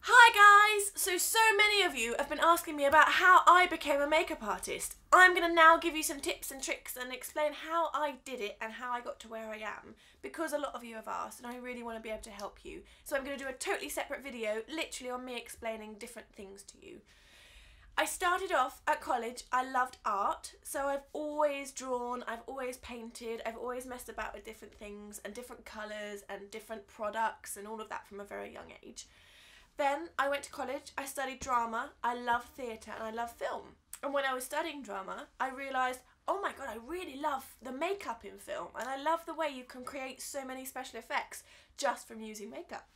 Hi guys! So many of you have been asking me about how I became a makeup artist. I'm going to now give you some tips and tricks and explain how I did it and how I got to where I am, because a lot of you have asked and I really want to be able to help you. So I'm going to do a totally separate video literally on me explaining different things to you. I started off at college. I loved art, so I've always drawn, I've always painted, I've always messed about with different things and different colours and different products and all of that from a very young age. Then I went to college, I studied drama, I love theatre and I love film. And when I was studying drama, I realised, oh my god, I really love the makeup in film and I love the way you can create so many special effects just from using makeup.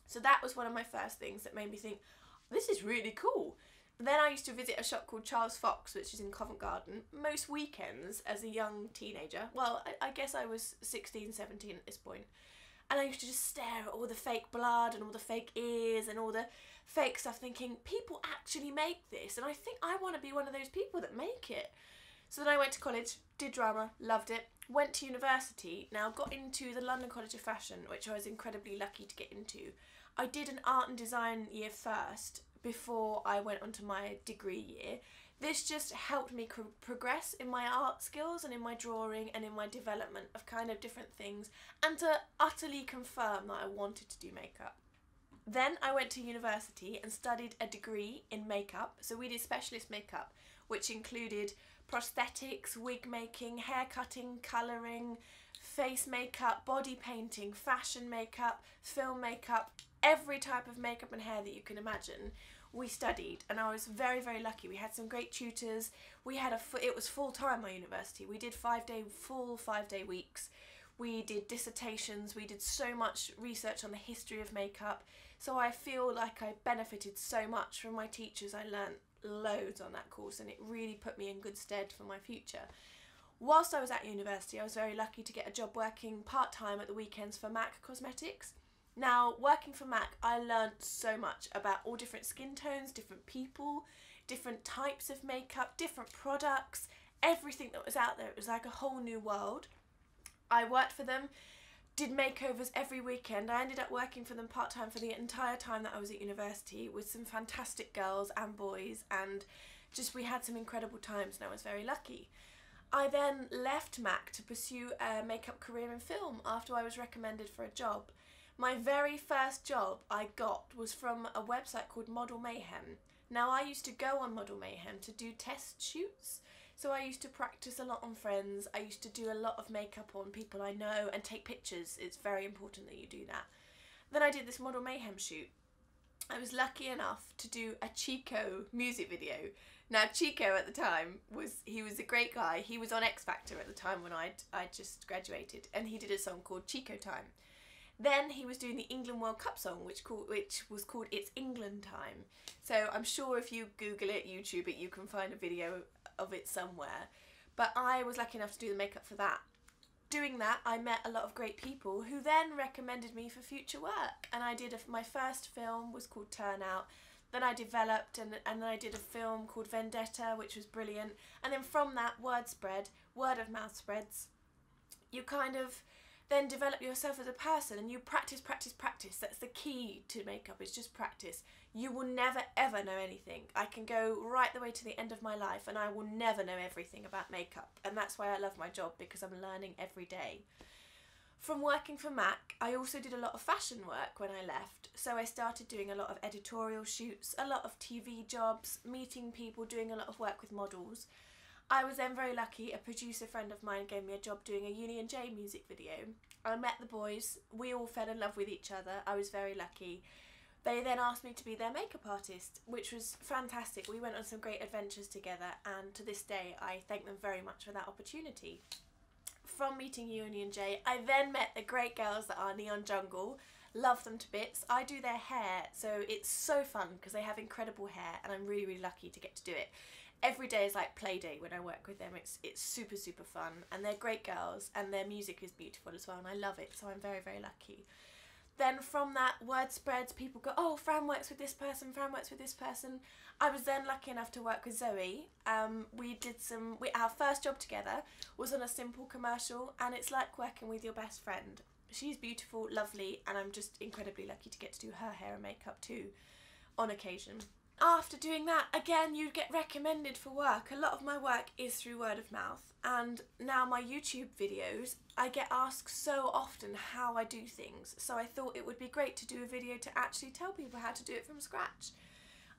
So that was one of my first things that made me think, this is really cool. Then I used to visit a shop called Charles Fox, which is in Covent Garden, most weekends as a young teenager. Well, I guess I was 16, 17 at this point. And I used to just stare at all the fake blood and all the fake ears and all the fake stuff, thinking, people actually make this, and I think I want to be one of those people that make it. So then I went to college, did drama, loved it, went to university, now got into the London College of Fashion, which I was incredibly lucky to get into. I did an art and design year first before I went onto my degree year. This just helped me progress in my art skills and in my drawing and in my development of kind of different things, and to utterly confirm that I wanted to do makeup. Then I went to university and studied a degree in makeup. So we did specialist makeup, which included prosthetics, wig making, hair cutting, colouring, face makeup, body painting, fashion makeup, film makeup, every type of makeup and hair that you can imagine. We studied, and I was very, very lucky. We had some great tutors. We had it was full time, my university. We did full 5-day weeks. We did dissertations. We did so much research on the history of makeup. So I feel like I benefited so much from my teachers. I learnt loads on that course, and it really put me in good stead for my future. Whilst I was at university, I was very lucky to get a job working part-time at the weekends for MAC Cosmetics. Now, working for MAC, I learnt so much about all different skin tones, different people, different types of makeup, different products, everything that was out there. It was like a whole new world. I worked for them, did makeovers every weekend. I ended up working for them part-time for the entire time that I was at university with some fantastic girls and boys, and just we had some incredible times, and I was very lucky. I then left MAC to pursue a makeup career in film after I was recommended for a job. My very first job I got was from a website called Model Mayhem. Now, I used to go on Model Mayhem to do test shoots, so I used to practice a lot on friends. I used to do a lot of makeup on people I know and take pictures. It's very important that you do that. Then I did this Model Mayhem shoot. I was lucky enough to do a Chico music video. Now, Chico at the time he was a great guy. He was on X Factor at the time when I'd just graduated, and he did a song called Chico Time. Then he was doing the England World Cup song, which was called It's England Time. So I'm sure if you Google it, YouTube it, you can find a video of it somewhere. But I was lucky enough to do the makeup for that. Doing that, I met a lot of great people who then recommended me for future work. And I did my first film was called Turnout. Then I developed and then I did a film called Vendetta, which was brilliant. And then from that, word of mouth spreads. You kind of then develop yourself as a person, and you practice. That's the key to makeup, it's just practice. You will never ever know anything. I can go right the way to the end of my life and I will never know everything about makeup, and that's why I love my job, because I'm learning every day. From working for MAC, I also did a lot of fashion work when I left, so I started doing a lot of editorial shoots, a lot of TV jobs, meeting people, doing a lot of work with models. I was then very lucky. A producer friend of mine gave me a job doing a Union J music video. I met the boys. We all fell in love with each other. I was very lucky. They then asked me to be their makeup artist, which was fantastic. We went on some great adventures together, and to this day I thank them very much for that opportunity. From meeting Union J, I then met the great girls that are Neon Jungle. Love them to bits. I do their hair, so it's so fun because they have incredible hair, and I'm really, really lucky to get to do it. Every day is like play day when I work with them. It's super, super fun, and they're great girls, and their music is beautiful as well, and I love it, so I'm very, very lucky. Then from that, word spreads, people go, oh, Fran works with this person, Fran works with this person. I was then lucky enough to work with Zoe. Our first job together was on a simple commercial, and it's like working with your best friend. She's beautiful, lovely, and I'm just incredibly lucky to get to do her hair and makeup too. on occasion. After doing that, again, you get recommended for work. A lot of my work is through word of mouth, and now my YouTube videos, I get asked so often how I do things, so I thought it would be great to do a video to actually tell people how to do it from scratch.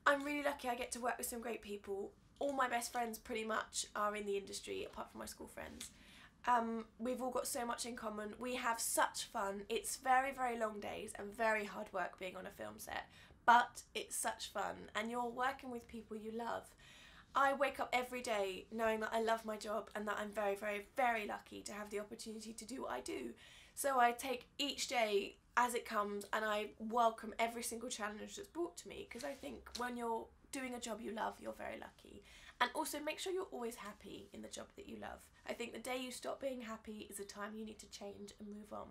I'm really lucky I get to work with some great people. All my best friends pretty much are in the industry, apart from my school friends. We've all got so much in common. We have such fun. It's very, very long days and very hard work being on a film set, but it's such fun, and you're working with people you love. I wake up every day knowing that I love my job and that I'm very, very, very lucky to have the opportunity to do what I do. So I take each day as it comes, and I welcome every single challenge that's brought to me, because I think when you're doing a job you love, you're very lucky. And also make sure you're always happy in the job that you love. I think the day you stop being happy is a time you need to change and move on.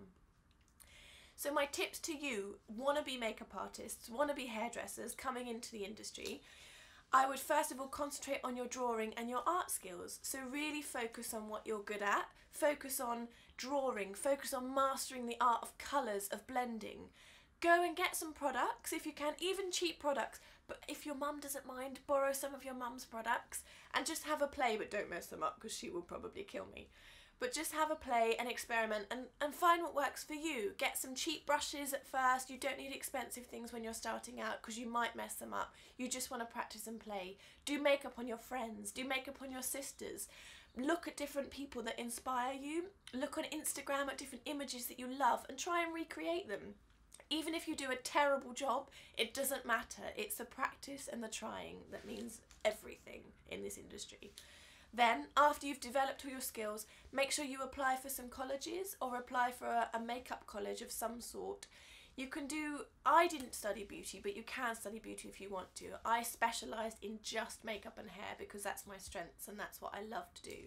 So my tips to you wannabe makeup artists, wannabe hairdressers coming into the industry, I would first of all concentrate on your drawing and your art skills. So really focus on what you're good at, focus on drawing, focus on mastering the art of colours, of blending. Go and get some products if you can, even cheap products, but if your mum doesn't mind, borrow some of your mum's products and just have a play, but don't mess them up because she will probably kill me. But just have a play and experiment and find what works for you. Get some cheap brushes at first. You don't need expensive things when you're starting out because you might mess them up. You just want to practice and play. Do makeup on your friends. Do makeup on your sisters. Look at different people that inspire you. Look on Instagram at different images that you love and try and recreate them. Even if you do a terrible job, it doesn't matter. It's the practice and the trying that means everything in this industry. Then, after you've developed all your skills, make sure you apply for some colleges or apply for a makeup college of some sort. You can do, I didn't study beauty, but you can study beauty if you want to. I specialised in just makeup and hair because that's my strengths and that's what I love to do.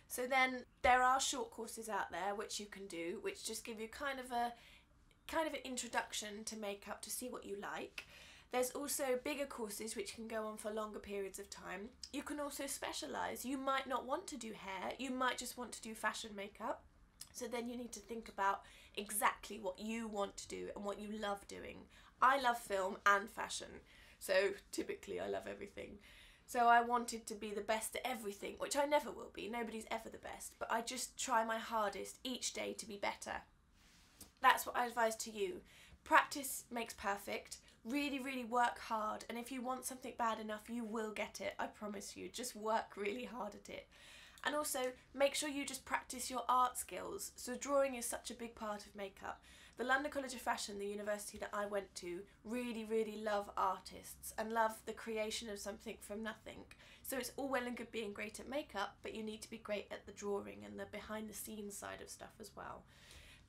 So then there are short courses out there which you can do, which just give you kind of an introduction to makeup to see what you like. There's also bigger courses which can go on for longer periods of time. You can also specialise. You might not want to do hair, you might just want to do fashion makeup. So then you need to think about exactly what you want to do and what you love doing. I love film and fashion, so typically I love everything. So I wanted to be the best at everything, which I never will be. Nobody's ever the best, but I just try my hardest each day to be better. That's what I advise to you. Practice makes perfect. Really, really work hard, and if you want something bad enough, you will get it, I promise you. Just work really hard at it. And also, make sure you just practice your art skills. So drawing is such a big part of makeup. The London College of Fashion, the university that I went to, really, really love artists and love the creation of something from nothing. So it's all well and good being great at makeup, but you need to be great at the drawing and the behind the scenes side of stuff as well.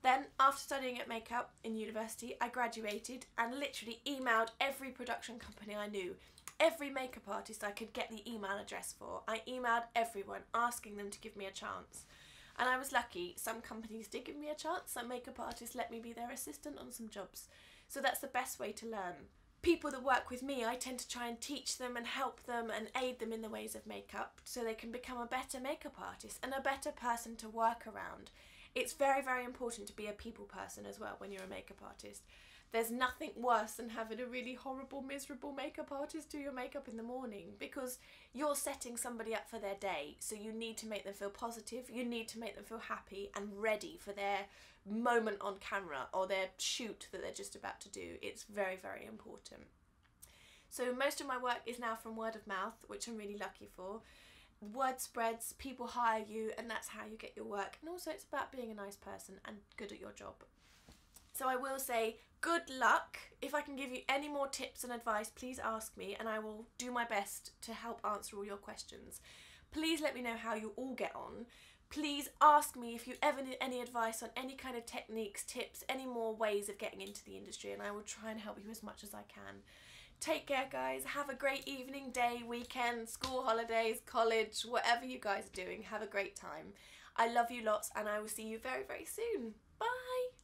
Then, after studying at makeup in university, I graduated and literally emailed every production company I knew. Every makeup artist I could get the email address for. I emailed everyone, asking them to give me a chance. And I was lucky. Some companies did give me a chance. Some makeup artists let me be their assistant on some jobs. So that's the best way to learn. People that work with me, I tend to try and teach them and help them and aid them in the ways of makeup so they can become a better makeup artist and a better person to work around. It's very, very important to be a people person as well when you're a makeup artist. There's nothing worse than having a really horrible, miserable makeup artist do your makeup in the morning, because you're setting somebody up for their day, so you need to make them feel positive, you need to make them feel happy and ready for their moment on camera or their shoot that they're just about to do. It's very, very important. So most of my work is now from word of mouth, which I'm really lucky for. Word spreads, people hire you, and that's how you get your work. And also it's about being a nice person and good at your job. So I will say good luck. If I can give you any more tips and advice, please ask me and I will do my best to help answer all your questions. Please let me know how you all get on. Please ask me if you ever need any advice on any kind of techniques, tips, any more ways of getting into the industry, and I will try and help you as much as I can. Take care, guys. Have a great evening, day, weekend, school holidays, college, whatever you guys are doing. Have a great time. I love you lots and I will see you very, very soon. Bye.